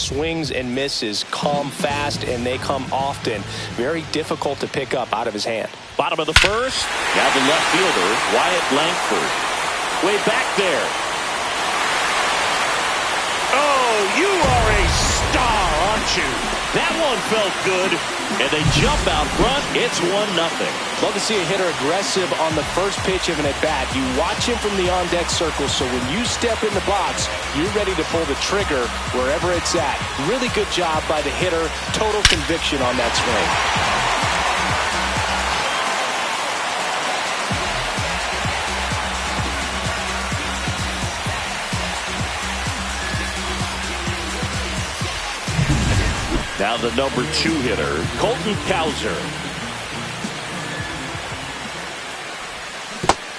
swings and misses come fast, and they come often. Very difficult to pick up out of his hand. Bottom of the first. Now the left fielder, Wyatt Langford. Way back there. Oh, you are a star, aren't you? That one felt good. And they jump out front. It's 1-0. Love to see a hitter aggressive on the first pitch of an at-bat. You watch him from the on-deck circle, so when you step in the box, you're ready to pull the trigger wherever it's at. Really good job by the hitter. Total conviction on that swing. Now the number 2 hitter, Colton Cowser.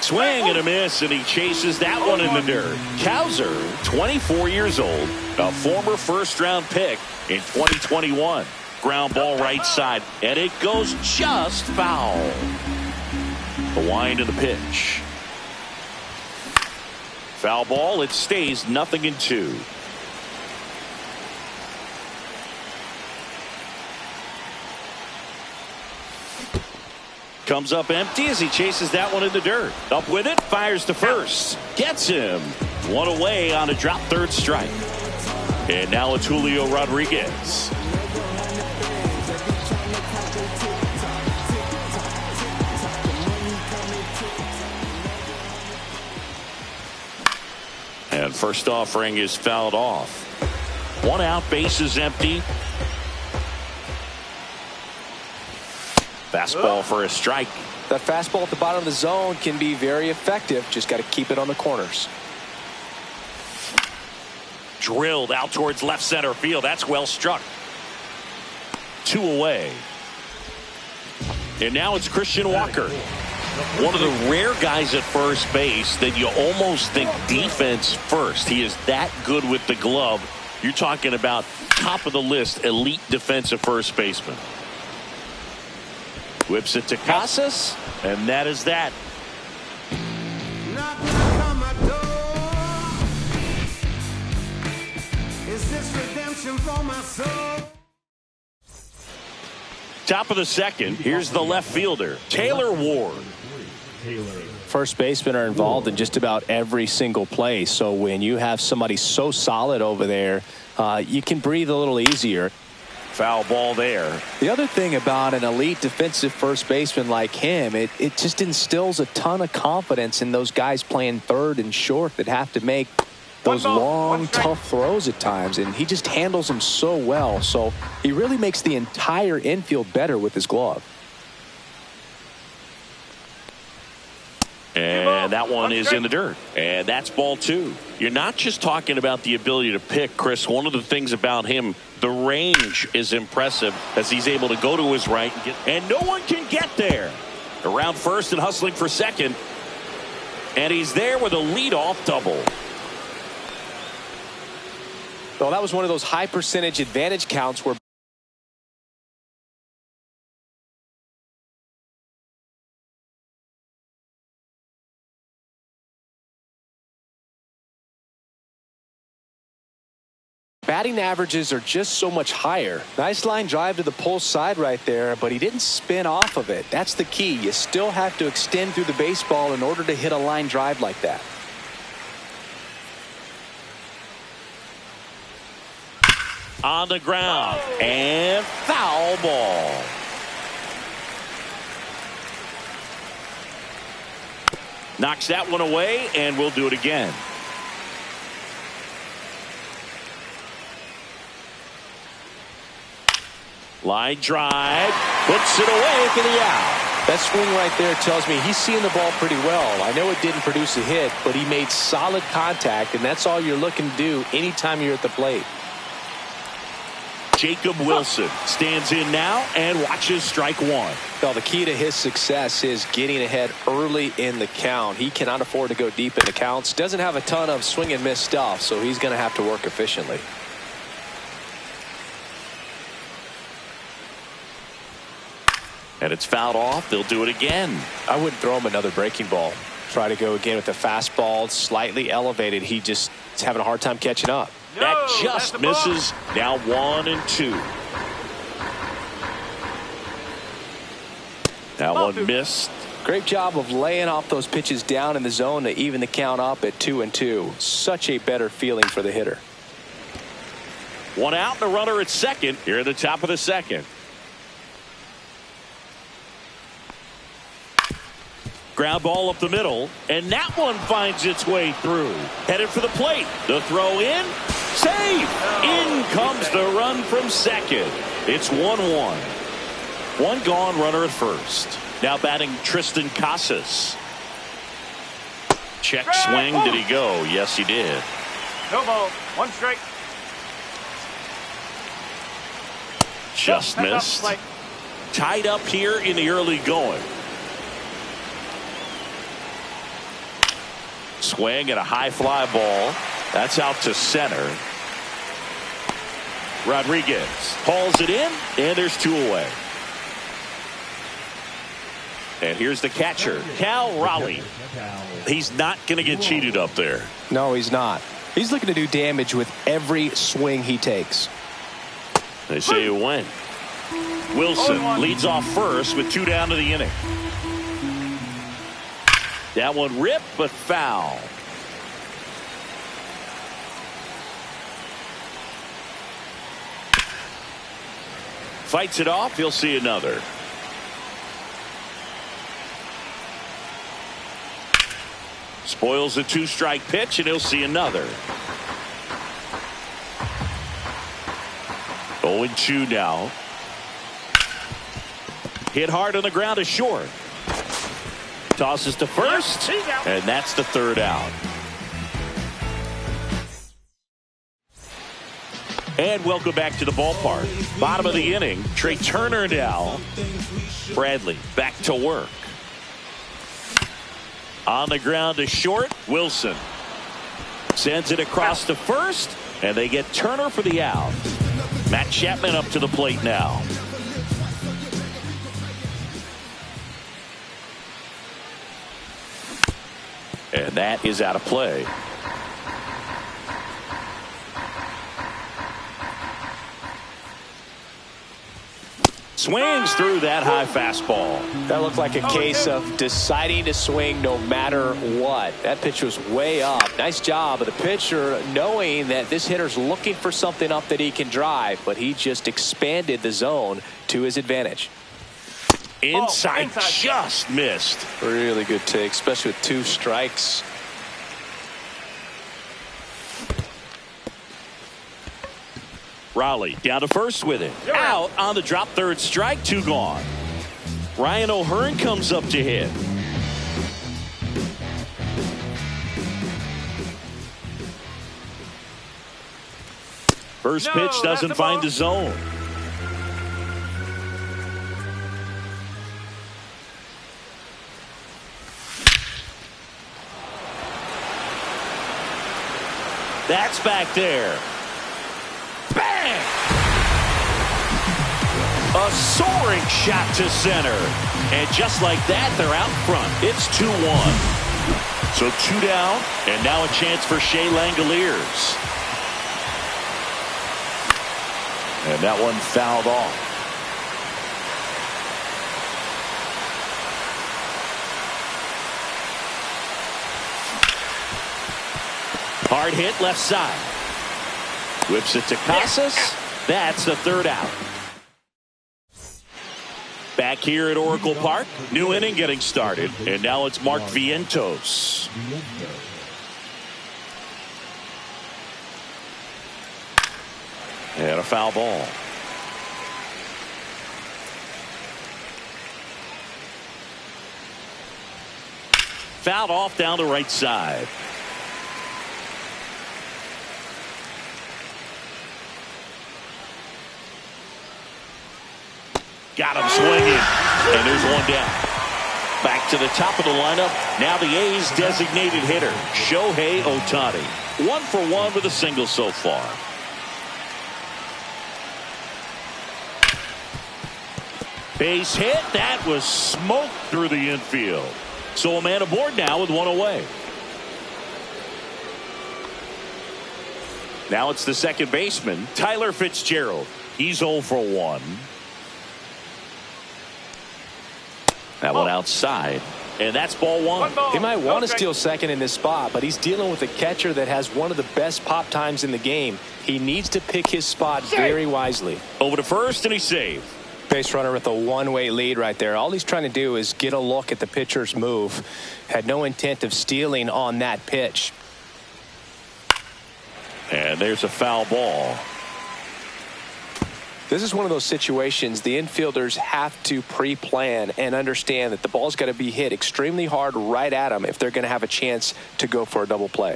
Swing and a miss, and he chases that one in the dirt. Cowser, 24 years old, a former first-round pick in 2021. Ground ball right side, and it goes just foul. The wind of the pitch. Foul ball, it stays 0-2. Comes up empty as he chases that one in the dirt. Up with it, fires to first. Gets him. One away on a drop third strike. And now it's Julio Rodriguez. And first offering is fouled off. 1 out, base is empty. Fastball for a strike. That fastball at the bottom of the zone can be very effective. Just got to keep it on the corners. Drilled out towards left center field. That's well struck. 2 away. And now it's Christian Walker. One of the rare guys at first base that you almost think defense first. He is that good with the glove. You're talking about top of the list, elite defensive first baseman. Whips it to Casas, and that is that. Top of the second, here's the left fielder, Taylor Ward. First basemen are involved in just about every single play, so when you have somebody so solid over there, you can breathe a little easier. Foul ball there. The other thing about an elite defensive first baseman like him, it just instills a ton of confidence in those guys playing third and short that have to make those long, tough throws at times, and he just handles them so well. So he really makes the entire infield better with his glove. And that one is in the dirt. And that's ball 2. You're not just talking about the ability to pick, Chris. One of the things about him, the range is impressive as he's able to go to his right and no one can get there. Around first and hustling for second. And he's there with a leadoff double. Well, that was one of those high percentage advantage counts where batting averages are just so much higher. Nice line drive to the pull side right there, but he didn't spin off of it. That's the key. You still have to extend through the baseball in order to hit a line drive like that. On the ground and foul ball. Knocks that one away, and we'll do it again. Line drive, puts it away for the out. That swing right there tells me he's seeing the ball pretty well. I know it didn't produce a hit, but he made solid contact, and that's all you're looking to do anytime you're at the plate. Jacob Wilson stands in now and watches strike 1. Well, the key to his success is getting ahead early in the count. He cannot afford to go deep in the counts. Doesn't have a ton of swing and miss stuff, so he's going to have to work efficiently. And it's fouled off. They'll do it again. I wouldn't throw him another breaking ball. Try to go again with the fastball slightly elevated. He just is having a hard time catching up. That just misses. Now 1-2. That one missed. Great job of laying off those pitches down in the zone to even the count up at 2-2. Such a better feeling for the hitter. One out and a runner at second here at the top of the second. Ground ball up the middle, and that one finds its way through. Headed for the plate. The throw in. Save! In comes the run from second. It's 1-1. One gone, runner at first. Now batting Tristan Casas. Check swing. Did he go? Yes, he did. No ball. One strike. Just missed. Tied up here in the early going. Swing and a high fly ball. That's out to center. Rodriguez hauls it in, and there's 2 away. And here's the catcher, Cal Raleigh. He's not going to get cheated up there. No, he's not. He's looking to do damage with every swing he takes. They say you win. Wilson leads off first with 2 down to the inning. That one ripped, but foul. Fights it off. He'll see another. Spoils a 2-strike pitch, and he'll see another. 0-2 now. Hit hard on the ground is short. Tosses to first, and that's the 3rd out. And welcome back to the ballpark. Bottom of the inning. Trey Turner now. Bradley back to work. On the ground to short. Wilson sends it across to first, and they get Turner for the out. Matt Chapman up to the plate now. And that is out of play. Swings through that high fastball. That looked like a case of deciding to swing no matter what. That pitch was way up. Nice job of the pitcher knowing that this hitter's looking for something up that he can drive, but he just expanded the zone to his advantage. Inside just missed. Really good take, especially with 2 strikes. Raleigh down to first with it. Out on the drop, 3rd strike, 2 gone. Ryan O'Hearn comes up to hit. First pitch doesn't find the zone. That's back there. Bang! A soaring shot to center. And just like that, they're out front. It's 2-1. So 2 down, and now a chance for Shea Langoliers. And that one fouled off. Hard hit left side. Whips it to Casas. That's the 3rd out. Back here at Oracle Park. New inning getting started. And now it's Mark Vientos. And a foul ball. Fouled off down the right side. Got him swinging, and there's 1 down. Back to the top of the lineup. Now the A's designated hitter, Shohei Ohtani. 1 for 1 with a single so far. Base hit. That was smoked through the infield. So a man aboard now with 1 away. Now it's the second baseman, Tyler Fitzgerald. He's 0 for 1. That one outside. And that's ball one. He might want to steal second in this spot, but he's dealing with a catcher that has one of the best pop times in the game. He needs to pick his spot very wisely. Over to first, and he saved. Base runner with a one-way lead right there. All he's trying to do is get a look at the pitcher's move. Had no intent of stealing on that pitch. And there's a foul ball. This is one of those situations the infielders have to pre-plan and understand that the ball's got to be hit extremely hard right at them if they're going to have a chance to go for a double play.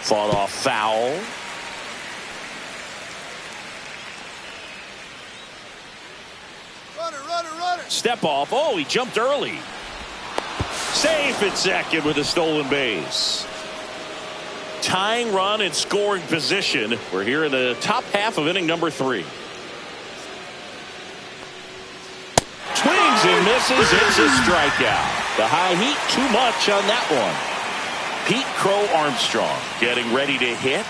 Fought off foul. Runner. Step off. Oh, he jumped early. Safe at second with a stolen base. Tying run in scoring position. We're here in the top half of inning number 3. Swings and misses. It's a strikeout. The high heat too much on that one. Pete Crow Armstrong getting ready to hit.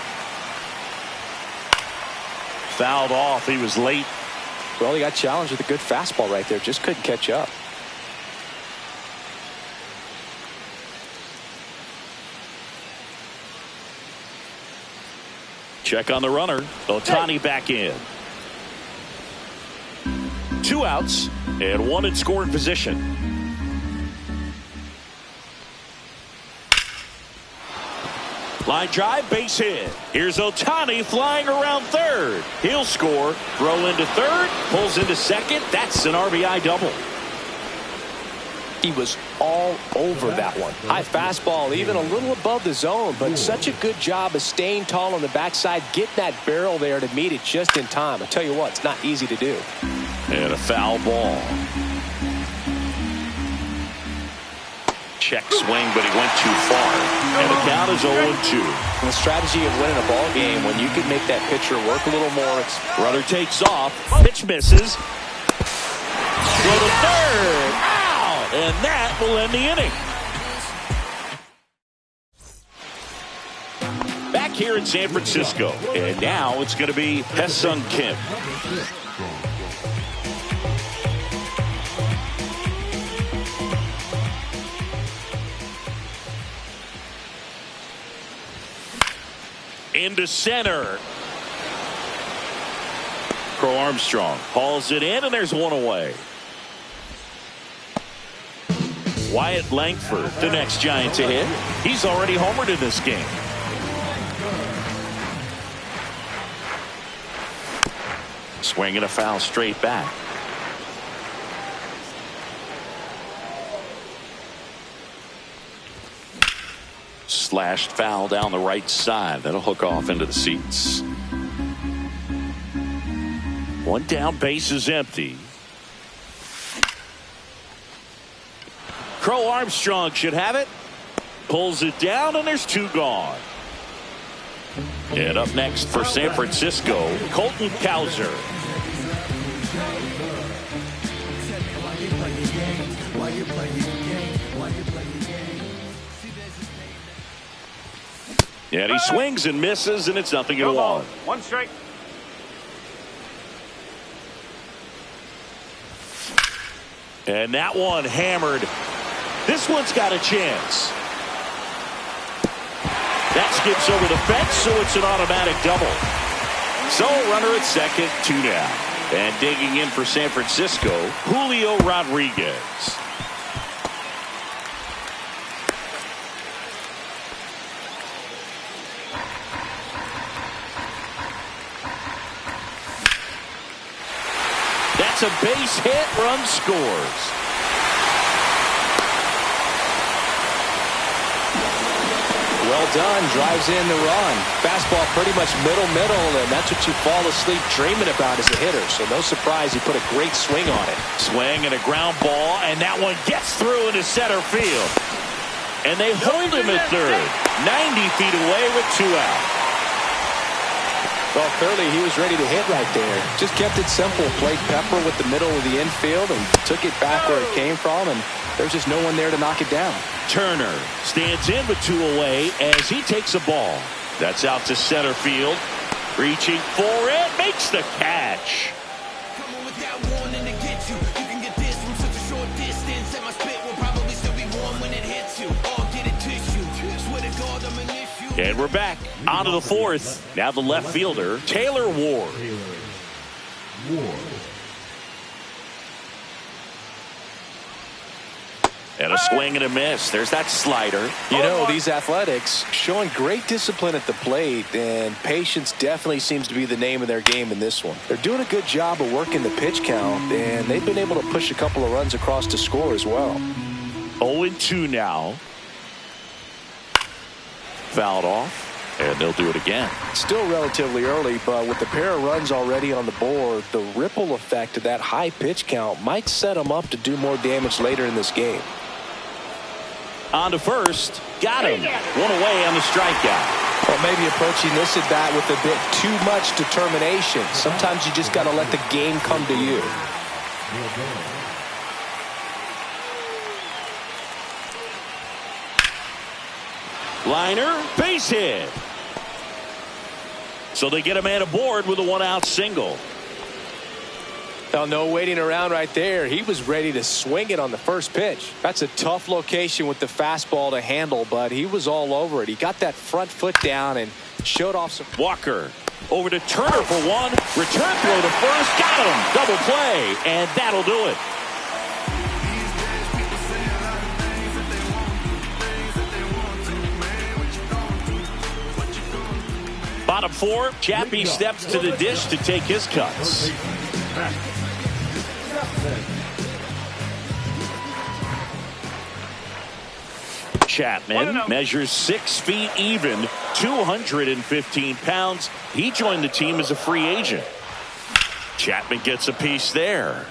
Fouled off. He was late. Well, he got challenged with a good fastball right there. Just couldn't catch up. Check on the runner. Ohtani back in. 2 outs and 1 in scoring position. Line drive, base hit. Here's Ohtani flying around third. He'll score. Throw into third. Pulls into second. That's an RBI double. He was all over that one. High fastball, even a little above the zone, but such a good job of staying tall on the backside, getting that barrel there to meet it just in time. I tell you what, it's not easy to do. And a foul ball. Check swing, but he went too far. And the count is 0-2. The strategy of winning a ball game, when you can make that pitcher work a little more. Runner takes off. Pitch misses. Go to third. And that will end the inning. Back here in San Francisco. And now it's going to be Ha-Seong Kim. Into center. Crow Armstrong hauls it in, and there's one away. Wyatt Langford, the next Giant to hit. He's already homered in this game. Swing and a foul straight back. Slashed foul down the right side. That'll hook off into the seats. 1 down, base is empty. Crow Armstrong should have it. Pulls it down, and there's 2 gone. And up next for San Francisco, Colton Cowser. And he swings and misses, and it's 0-1. 1 strike. And that one hammered. This one's got a chance. That skips over the fence, so it's an automatic double. So runner at second, 2 down. And digging in for San Francisco, Julio Rodriguez. That's a base hit, run scores. Well done, drives in the run. Fastball pretty much middle, and that's what you fall asleep dreaming about as a hitter. So no surprise he put a great swing on it. Swing and a ground ball, and that one gets through into center field. And they hold him at third, 90 feet away with 2 out. Well, clearly he was ready to hit right there. Just kept it simple, played pepper with the middle of the infield and took it back where it came from, and there's just no one there to knock it down. Turner stands in with 2 away as he takes a ball. That's out to center field. Reaching for it. Makes the catch. And we're back onto the fourth. Now the left fielder, Taylor Ward. And a swing and a miss. There's that slider. You know, these Athletics showing great discipline at the plate, and patience definitely seems to be the name of their game in this one. They're doing a good job of working the pitch count, and they've been able to push a couple of runs across to score as well. 0-2 now. Fouled off, and they'll do it again. Still relatively early, but with the pair of runs already on the board, the ripple effect of that high pitch count might set them up to do more damage later in this game. On to first. Got him. One away on the strikeout. Well, maybe approaching this at bat with a bit too much determination. Sometimes you just got to let the game come to you. Liner, base hit. So they get a man aboard with a one-out single. Now, no waiting around right there. He was ready to swing it on the first pitch. That's a tough location with the fastball to handle, but he was all over it. He got that front foot down and showed off some. Walker over to Turner for one. Return throw to first. Got him. Double play, and that'll do it. Bottom four, Chappie steps to the dish to take his cuts. Chapman measures 6 feet even, 215 pounds. He joined the team as a free agent. Chapman gets a piece there.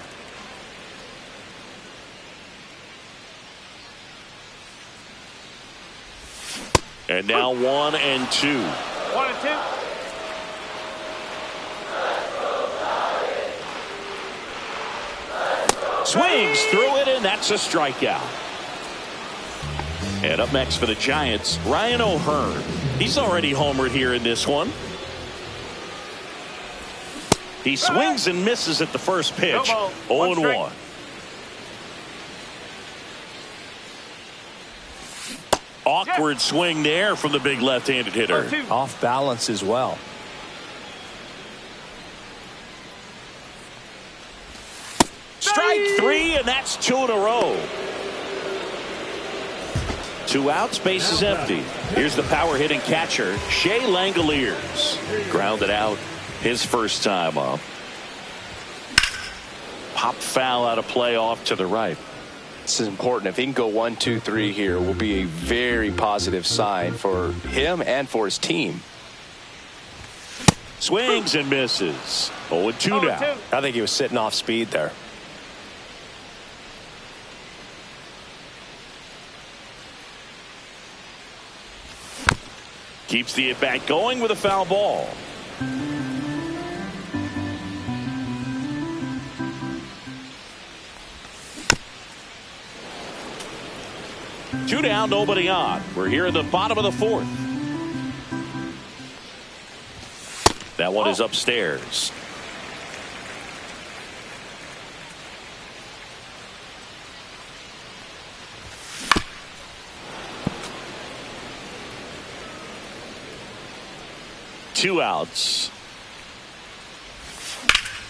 And now 1 and 2. 1 and 2. Swings through it, and that's a strikeout. And up next for the Giants, Ryan O'Hearn. He's already homered here in this one. He swings and misses at the first pitch. 0-1. Awkward swing there from the big left-handed hitter. Off balance as well. Strike 3, and that's 2 in a row. 2 outs, base is empty. Here's the power hitting catcher, Shea Langoliers. Grounded out his first time up. Pop foul out of play off to the right. This is important. If he can go 1, 2, 3 here, will be a very positive sign for him and for his team. Swings and misses. 0-2 now. I think he was sitting off speed there. Keeps the at-bat going with a foul ball. Two down, nobody on. We're here at the bottom of the fourth. That one is upstairs. Two outs.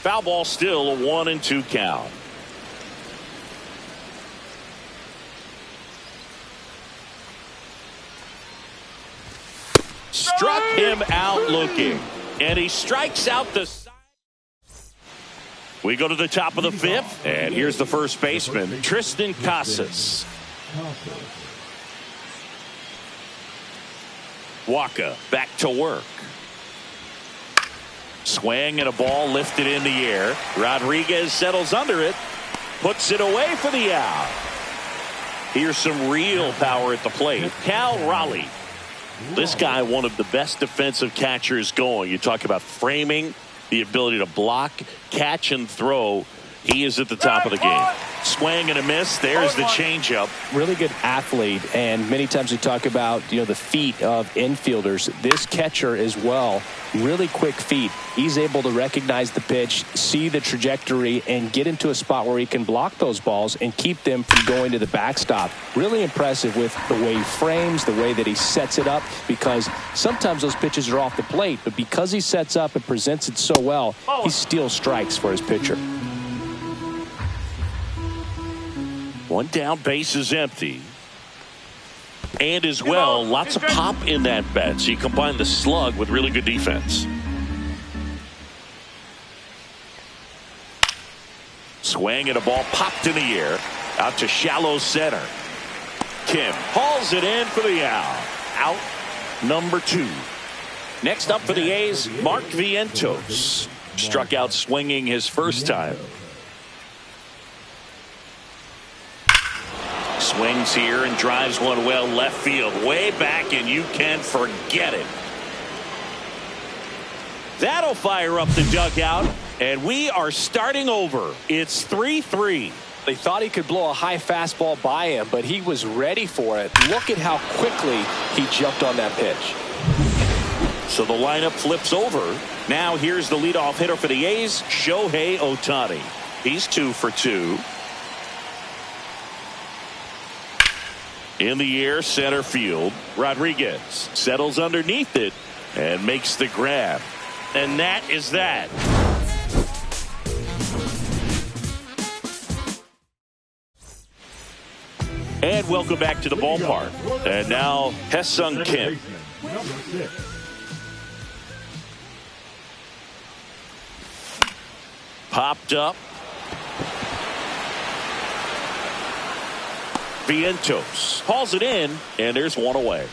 Foul ball, still a 1 and 2 count. Struck him out looking, and he strikes out the side. We go to the top of the fifth, and here's the first baseman, Tristan Casas. Waka back to work. Swing and a ball lifted in the air. Rodriguez settles under it, puts it away for the out. Here's some real power at the plate. Cal Raleigh. This guy, one of the best defensive catchers going. You talk about framing, the ability to block, catch, and throw. He is at the top of the game. Swing and a miss. There's the changeup. Really good athlete, and many times we talk about the feet of infielders. This catcher as well, really quick feet. He's able to recognize the pitch, see the trajectory, and get into a spot where he can block those balls and keep them from going to the backstop. Really impressive with the way he frames, the way that he sets it up, because sometimes those pitches are off the plate, but because he sets up and presents it so well, he steals strikes for his pitcher. One down, base is empty. And as well, lots of pop in that bat. So you combine the slug with really good defense. Swing and a ball popped in the air. Out to shallow center. Kim hauls it in for the out. Out number 2. Next up for the A's, Mark Vientos. Struck out swinging his first time. Swings here and drives one well left field, way back, and you can forget it. That'll fire up the dugout, and we are starting over. It's 3-3. They thought he could blow a high fastball by him, but he was ready for it. Look at how quickly he jumped on that pitch. So the lineup flips over. Now here's the leadoff hitter for the A's, Shohei Ohtani. He's 2 for 2. In the air, center field. Rodriguez settles underneath it and makes the grab. And that is that. And welcome back to the ballpark. And now Hesung Kim. Popped up. Vientos hauls it in, and there's one away.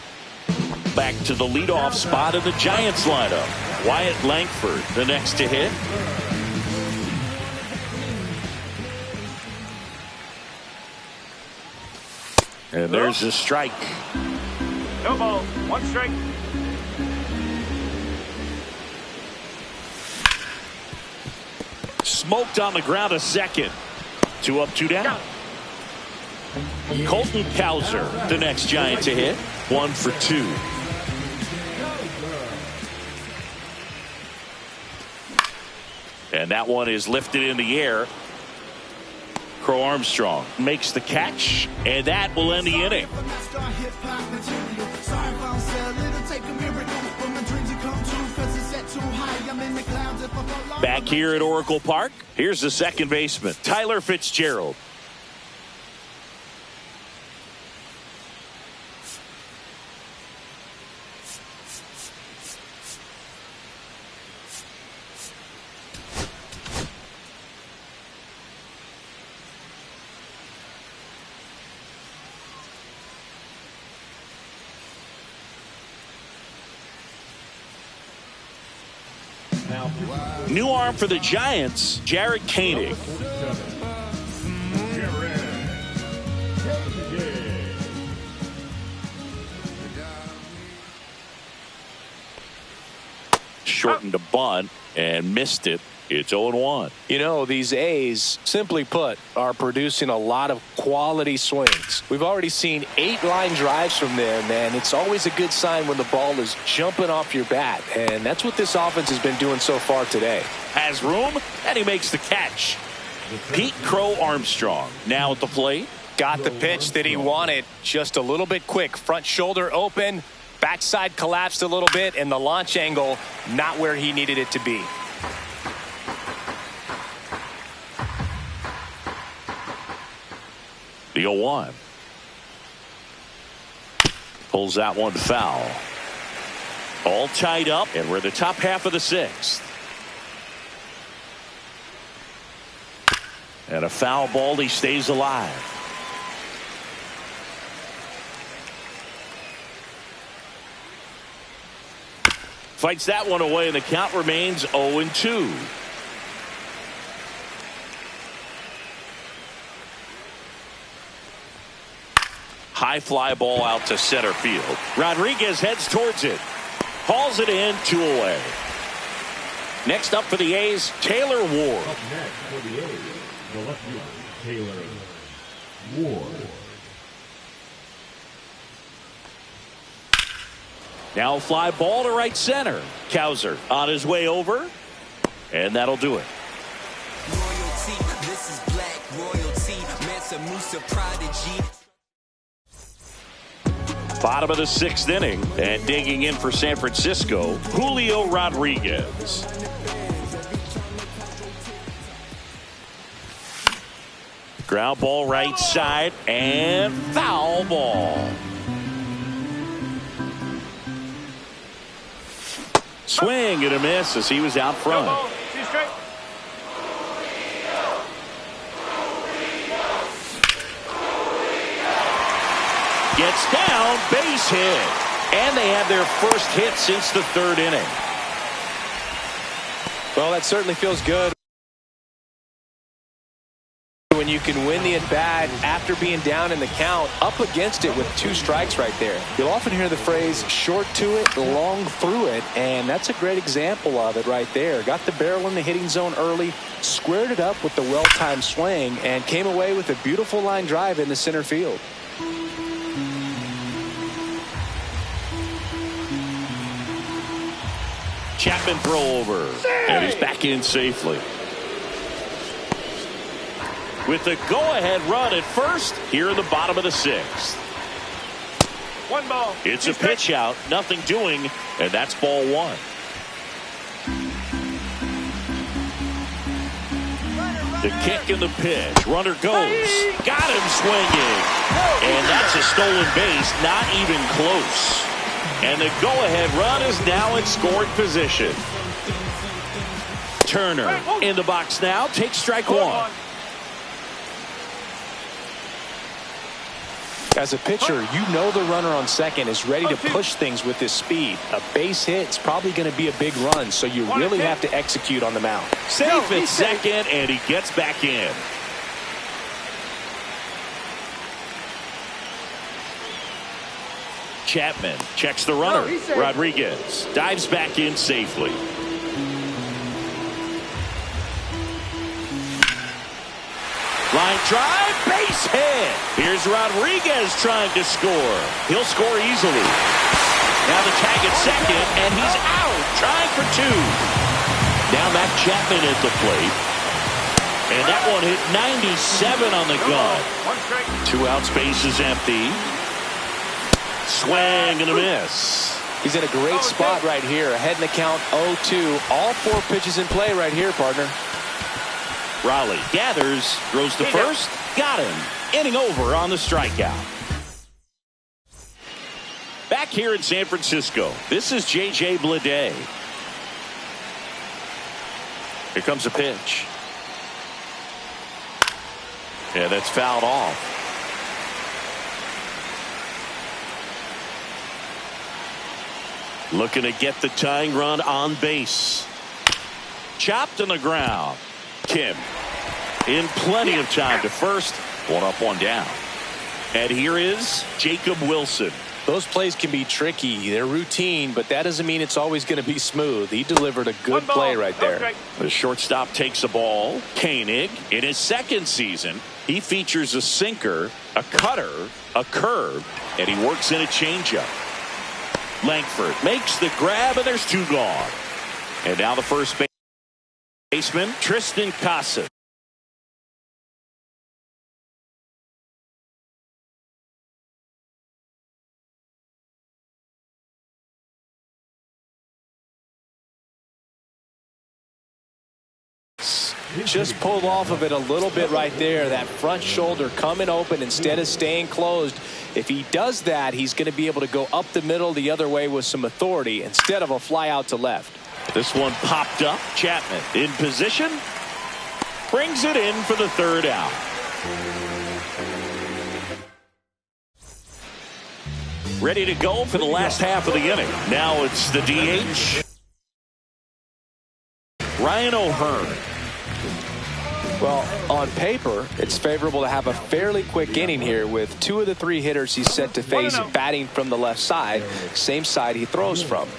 Back to the leadoff spot in the Giants lineup. Wyatt Langford, the next to hit. And there's a strike. No ball, 1 strike. Smoked on the ground a second. 2 up, 2 down. Colton Cowser, the next Giant to hit. 1 for 2. And that one is lifted in the air. Crow Armstrong makes the catch, and that will end the inning. Back here at Oracle Park, here's the second baseman, Tyler Fitzgerald. New arm for the Giants, Jared Koenig. Shortened a bunt and missed it. It's 0-1. You know, these A's, simply put, are producing a lot of quality swings. We've already seen 8 line drives from them, and it's always a good sign when the ball is jumping off your bat. And that's what this offense has been doing so far today. Has room, and he makes the catch. Pete Crow Armstrong now at the plate. Got the pitch that he wanted, just a little bit quick. Front shoulder open, backside collapsed a little bit, and the launch angle not where he needed it to be. The 0-1. Pulls that one foul. All tied up, and we're the top half of the 6th. And a foul ball, he stays alive. Fights that one away, and the count remains 0-2. High fly ball out to center field. Rodriguez heads towards it. Hauls it in, 2 away. Next up for the A's, Taylor Ward. The left fielder, Taylor Ward. Now fly ball to right center. Cowser on his way over, and that'll do it. Royalty, this is black royalty. Mansa Musa prodigy. Bottom of the 6th inning, and digging in for San Francisco, Julio Rodriguez. Ground ball right side, and foul ball. Swing and a miss as he was out front. Gets down, base hit. And they have their first hit since the 3rd inning. Well, that certainly feels good when you can win the at-bat after being down in the count, up against it with 2 strikes right there. You'll often hear the phrase short to it, long through it, and that's a great example of it right there. Got the barrel in the hitting zone early, squared it up with the well-timed swing, and came away with a beautiful line drive in the center field. Chapman throw over, and he's back in safely. With the go-ahead run at first here in the bottom of the 6th. 1 ball. It's a pitch out, nothing doing, and that's ball 1. The kick and the pitch. Runner goes. Got him swinging. And that's a stolen base, not even close. And the go-ahead run is now in scoring position. Turner in the box now. Takes strike 1. As a pitcher, you know the runner on second is ready to push things with his speed. A base hit is probably going to be a big run, so you really have to execute on the mound. Safe at second, and he gets back in. Chapman checks the runner. Rodriguez dives back in safely. Line drive, base hit. Here's Rodriguez trying to score. He'll score easily. Now the tag at second, and he's out, trying for 2. Now Matt Chapman at the plate. And that one hit 97 on the gun. 2 outs, base is empty. Swing and a miss. He's in a great spot right here. Ahead in the count 0-2. All 4 pitches in play right here, partner. Raleigh gathers, throws to first, got him. Inning over on the strikeout. Back here in San Francisco, this is J.J. Bleday. Here comes a pitch. Yeah, that's fouled off. Looking to get the tying run on base. Chopped on the ground. Kim in plenty of time to first. 1 up, 1 down. And here is Jacob Wilson. Those plays can be tricky. They're routine, but that doesn't mean it's always going to be smooth. He delivered a good play right there. The shortstop takes the ball. Koenig in his 2nd season. He features a sinker, a cutter, a curve, and he works in a changeup. Langford makes the grab, and there's 2 gone. And now the first baseman, Tristan Casa. Just pulled off of it a little bit right there. That front shoulder coming open instead of staying closed. If he does that, he's going to be able to go up the middle the other way with some authority instead of a fly out to left. This one popped up. Chapman in position. Brings it in for the 3rd out. Ready to go for the last half of the inning. Now it's the DH. Ryan O'Hearn. Well, on paper, it's favorable to have a fairly quick inning here with 2 of the 3 hitters he's set to face batting from the left side, same side he throws from.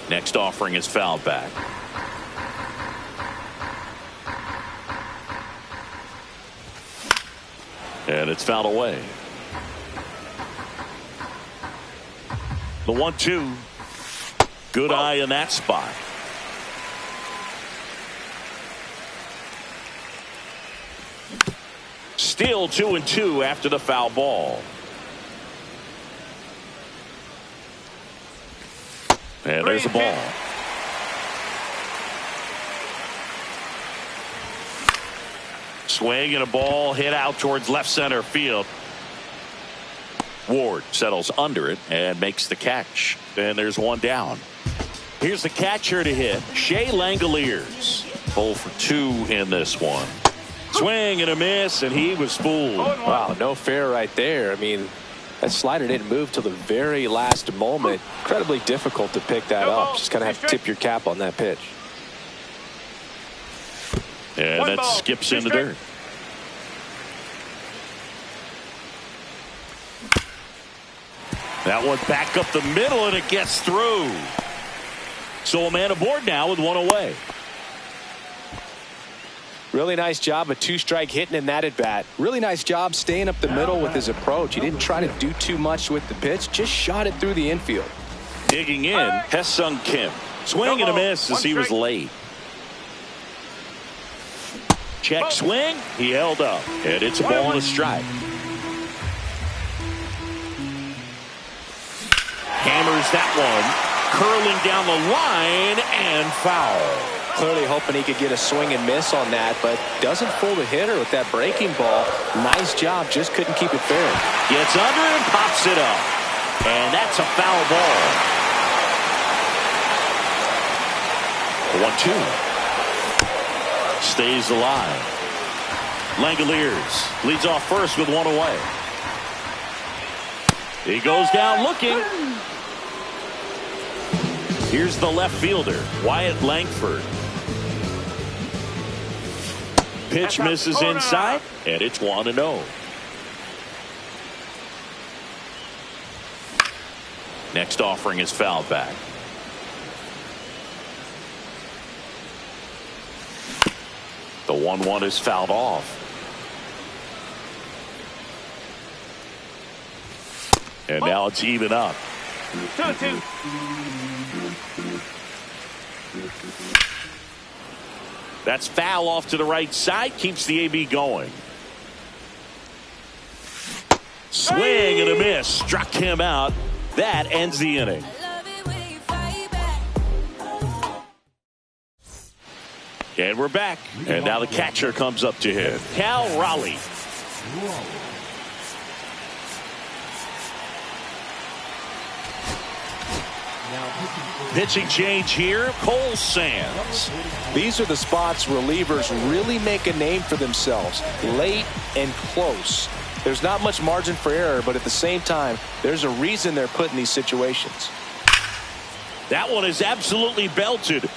Next offering is fouled back. And it's fouled away. The 1-2. Good eye in that spot. Still 2-2 after the foul ball. And there's the ball. Swing and a ball hit out towards left center field. Ward settles under it and makes the catch. And there's one down. Here's the catcher to hit, Shea Langoliers. 0 for 2 in this one. Swing and a miss, and he was fooled. Wow, no fair right there. I mean, that slider didn't move till the very last moment. Incredibly difficult to pick that up. Just kind of have to tip your cap on that pitch. And that skips in the dirt. That one back up the middle, and it gets through. So a man aboard now with one away. Really nice job, a 2-strike hitting in that at bat. Really nice job staying up the middle with his approach. He didn't try to do too much with the pitch, just shot it through the infield. Digging in, Haesung Kim. Swing and a miss as he was late. Check swing, he held up, and it's a ball and a strike. Hammers that one, curling down the line and foul. Clearly hoping he could get a swing and miss on that, but doesn't fool the hitter with that breaking ball. Nice job, just couldn't keep it fair. Gets under it and pops it up. And that's a foul ball. 1-2. Stays alive. Langoliers leads off first with one away. He goes down looking. Here's the left fielder, Wyatt Langford. Pitch misses inside, and it's 1-0. Next offering is fouled back. The 1-1 is fouled off. And now it's even up. 2-2. That's foul off to the right side. Keeps the AB going. Swing and a miss. Struck him out. That ends the inning. And we're back. And now the catcher comes up to hit. Cal Raleigh. Pitching change here, Cole Sands. These are the spots relievers really make a name for themselves. Late and close. There's not much margin for error, but at the same time, there's a reason they're put in these situations. That one is absolutely belted.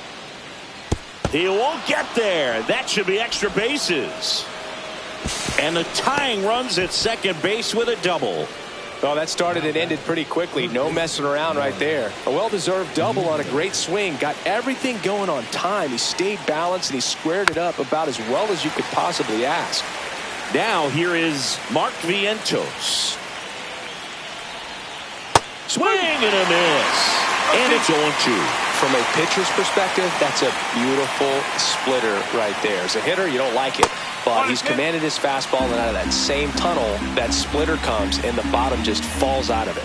He won't get there. That should be extra bases. And the tying runs at second base with a double. Oh, that started and ended pretty quickly. No messing around right there. A well-deserved double on a great swing. Got everything going on time. He stayed balanced and he squared it up about as well as you could possibly ask. Now here is Mark Vientos. Swing and a miss. And it's 0-2. From a pitcher's perspective, that's a beautiful splitter right there. As a hitter, you don't like it. But he's commanded his fastball, and out of that same tunnel, that splitter comes, and the bottom just falls out of it.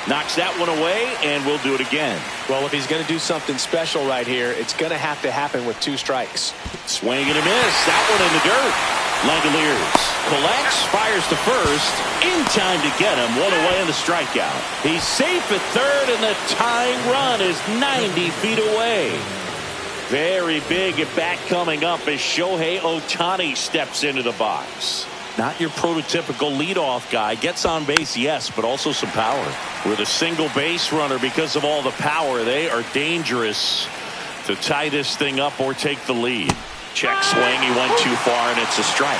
Knocks that one away, and we'll do it again. Well, if he's going to do something special right here, it's going to have to happen with 2 strikes. Swing and a miss. That one in the dirt. Langoliers collects, fires to first. In time to get him. One away in the strikeout. He's safe at third, and the tying run is 90 feet away. Very big at bat coming up as Shohei Ohtani steps into the box. Not your prototypical leadoff guy. Gets on base, yes, but also some power. With a single base runner, because of all the power, they are dangerous to tie this thing up or take the lead. Check swing. He went too far, and it's a strike.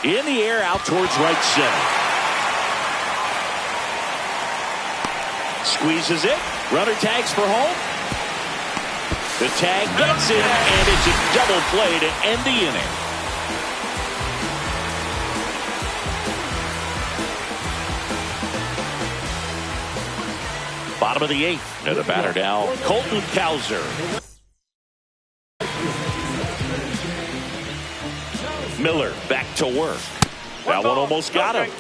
In the air, out towards right center. Squeezes it. Runner tags for home. The tag gets him, and it's a double play to end the inning. Bottom of the 8th, and the batter now, Colton Cowser. Miller back to work. That one almost got him.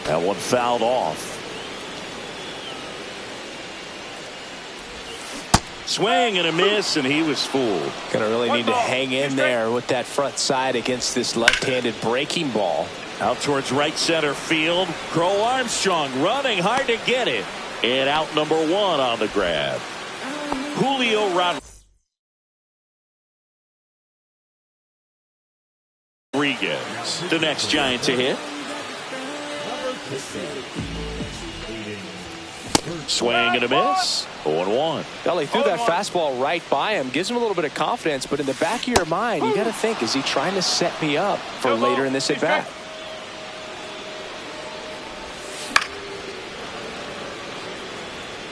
That one fouled off. Swing and a miss, and he was fooled. Gonna really need to hang in there with that front side against this left-handed breaking ball. Out towards right center field. Crow Armstrong running hard to get it. And out number 1 on the grab. Julio Rodriguez, the next Giant to hit. Swing and a miss. 0-1. Well, he threw that fastball right by him. Gives him a little bit of confidence, but in the back of your mind, you got to think, is he trying to set me up for later in this at-bat?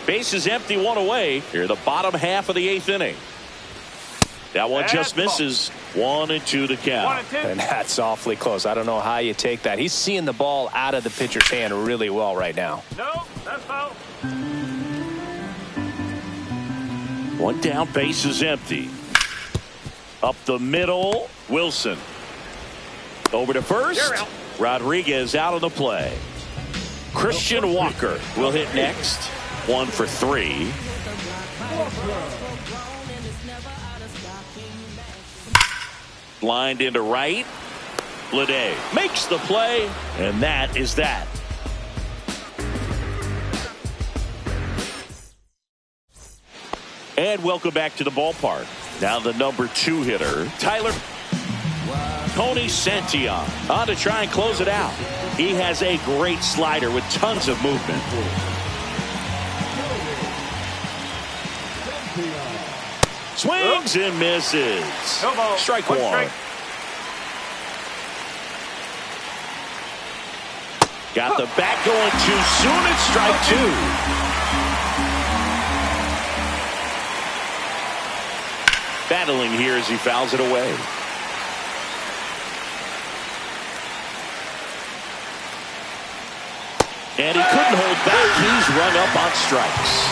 Base is empty, 1 away. Here, the bottom half of the 8th inning. That one just misses. 1-2 to count. And that's awfully close. I don't know how you take that. He's seeing the ball out of the pitcher's hand really well right now. No, that's foul. One down, base is empty. Up the middle, Wilson. Over to first. Rodriguez out of the play. Christian Walker will hit next. 1 for 3. Lined into right. Lede makes the play, and that is that. And welcome back to the ballpark. Now the number 2 hitter, Tyler Tony Santillan, on to try and close it out. He has a great slider with tons of movement. Swings and misses. Strike 1. Got the bat going too soon. It's strike 2. Battling here as he fouls it away. And he couldn't hold back. He's run up on strikes.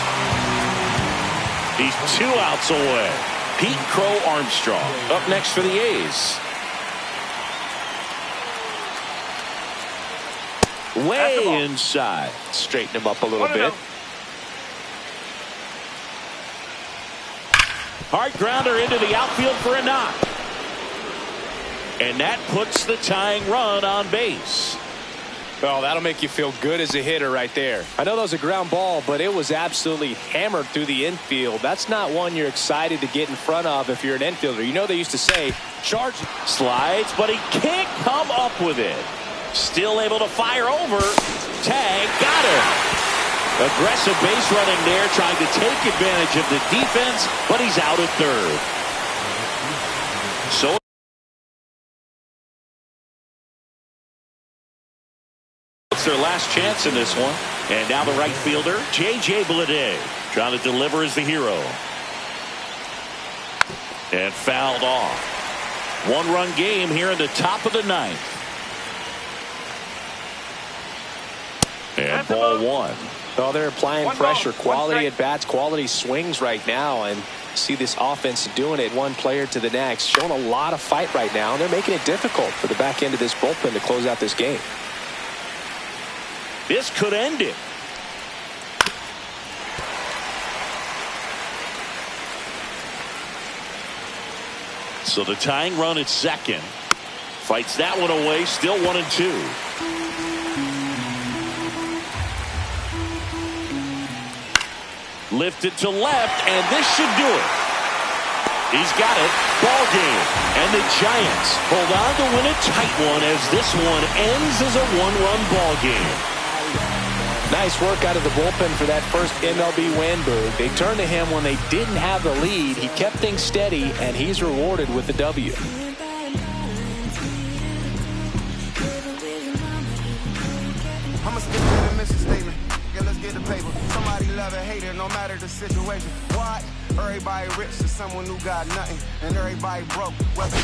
He's 2 outs away. Pete Crow Armstrong up next for the A's. Way inside. Straighten him up a little bit. Hard grounder into the outfield for a knock. And that puts the tying run on base. Well, that'll make you feel good as a hitter right there. I know that was a ground ball, but it was absolutely hammered through the infield. That's not one you're excited to get in front of if you're an infielder. You know they used to say, charge. Slides, but he can't come up with it. Still able to fire over. Tag, got him. Aggressive base running there, trying to take advantage of the defense, but he's out at third. So it's their last chance in this one. And now the right fielder, J.J. Bleday, trying to deliver as the hero. And fouled off. 1-run game here in the top of the 9th. And ball 1. Well, they're applying pressure, quality at bats, quality swings right now, and see this offense doing it one player to the next, showing a lot of fight right now, and they're making it difficult for the back end of this bullpen to close out this game. This could end it. So the tying run at second. Fights that one away, still 1-2. Lifted to left, and this should do it. He's got it. Ball game. And the Giants hold on to win a tight one as this one ends as a 1-run ball game. Nice work out of the bullpen for that first MLB win, Boog. They turned to him when they didn't have the lead. He kept things steady, and he's rewarded with the W. I'ma spit with a mission statement. Yeah, let's get the table. Somebody love it, hate it, no matter the situation. What? Everybody rich to someone who got nothing, and everybody broke. Whether